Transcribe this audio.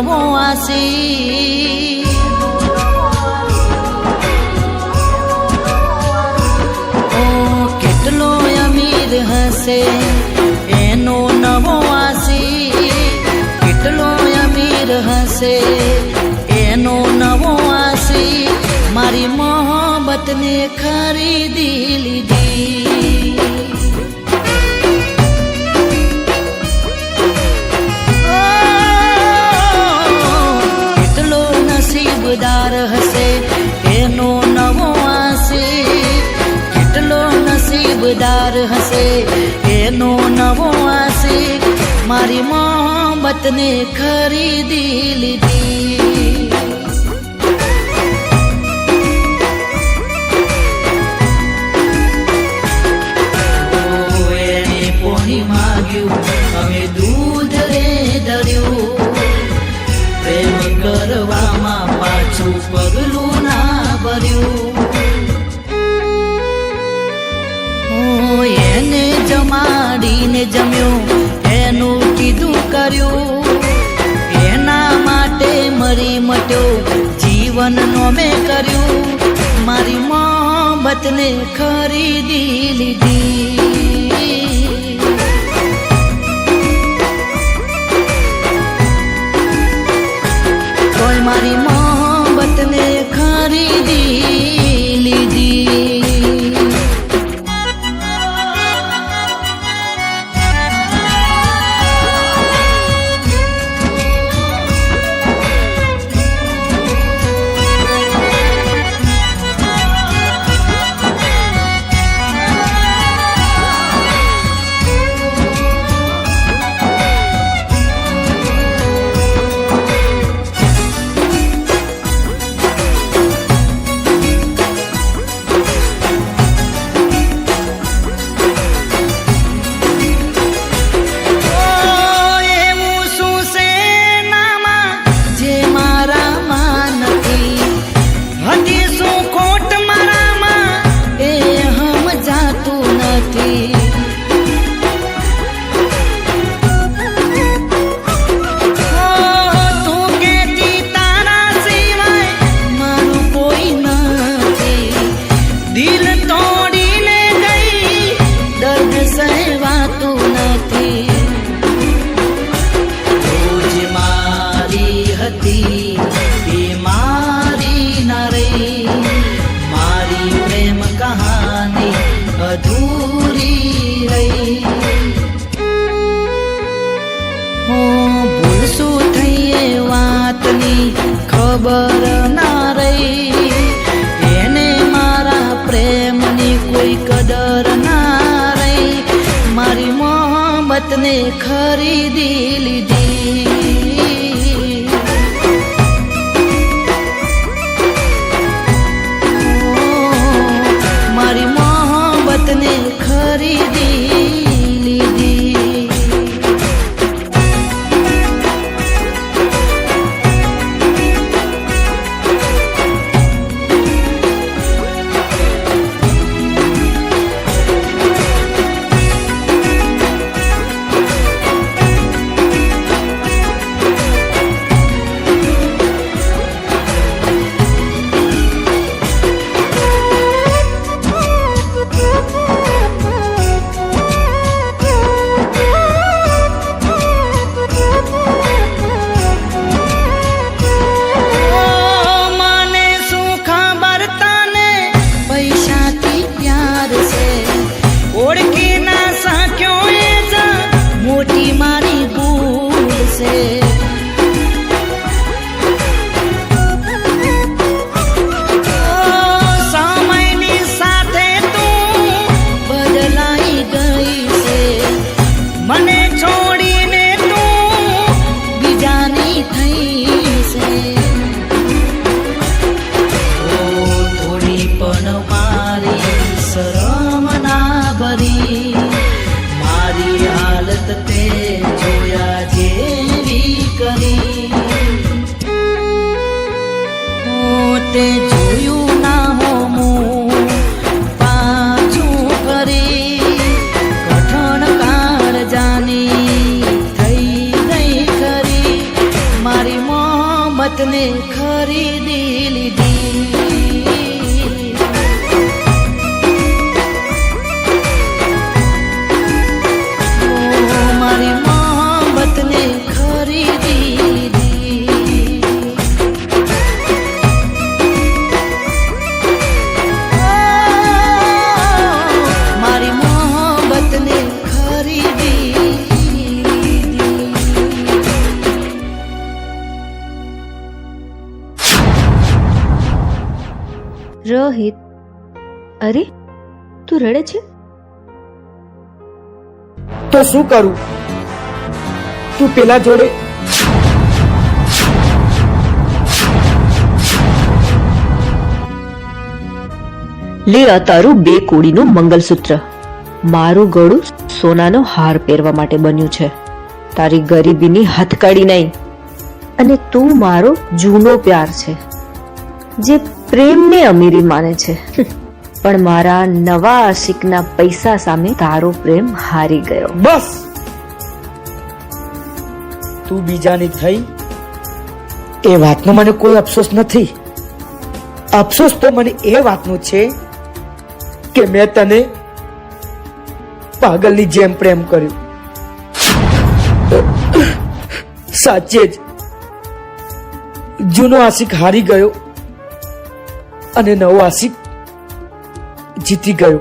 નવો આશી કેટલો અમીર હશે એનો નવો આશી કેટલો અમીર હશે એનો નવો આશી મારી મોહબ્બતને ખરીદી લીધી કેટલો નસીબદાર હશે એનો નવો આશી કેટલો નસીબદાર હશે એનો નવો આશી મારી મોહબ્બતને ખરીદી લીધી એને પોણી માગ્યું અમે દૂધ રે ધર્યું પ્રેમ કરવામાં પાછું પગલું ના ભર્યું એને જમાડીને જમ્યો એનું કીધું કર્યું એના માટે મરી મટ્યો જીવનનો મેં કર્યું મારી મોહબ્બતને ખરીદી લીધી કોઈ મારી મોહબ્બતને ખરીદી લીધી અધૂરી રહી ભૂલ શું થઈ એ વાતની ખબર ના રહી એને મારા પ્રેમની કોઈ કદર ના રહી મારી મોહબ્બતને ખરીદી લીધી મારી મોહબ્બતને ખરીદી લીધી તે જોયું ના હો મું પાછું ફરી કઠણ કાળ જાની થઈ ગઈ ખરી મારી મોહબ્બતને ખરીદી લીધી. મારી મોહબ્બતને ખરીદી લીધી. મારી મોહબ્બતને ખરીદી લીધી. રોહિત, અરે તું રડે છે? તો શું કરું? તું પેલા જોડે લે આ તારું 2 કોડીનું મંગલસૂત્ર. મારું ગળું સોનાનો હાર પહેરવા માટે બન્યું છે, તારી ગરીબીની હથકડી નહીં. અને તું મારો જૂનો પ્યાર છે જે પ્રેમને અમીરી માને છે. પણ મારા નવા આશિકના પૈસા સામે તારો પ્રેમ હારી ગયો. બસ. તું બીજાની થઈ એ વાતનો મને કોઈ અફસોસ નથી. અફસોસ તો મને એ વાતનો છે કે મેં તને પાગલની જેમ પ્રેમ કર્યો. સાચે જ જૂનો આશિક હારી ગયો અને નવો આશિક જીતી ગયો.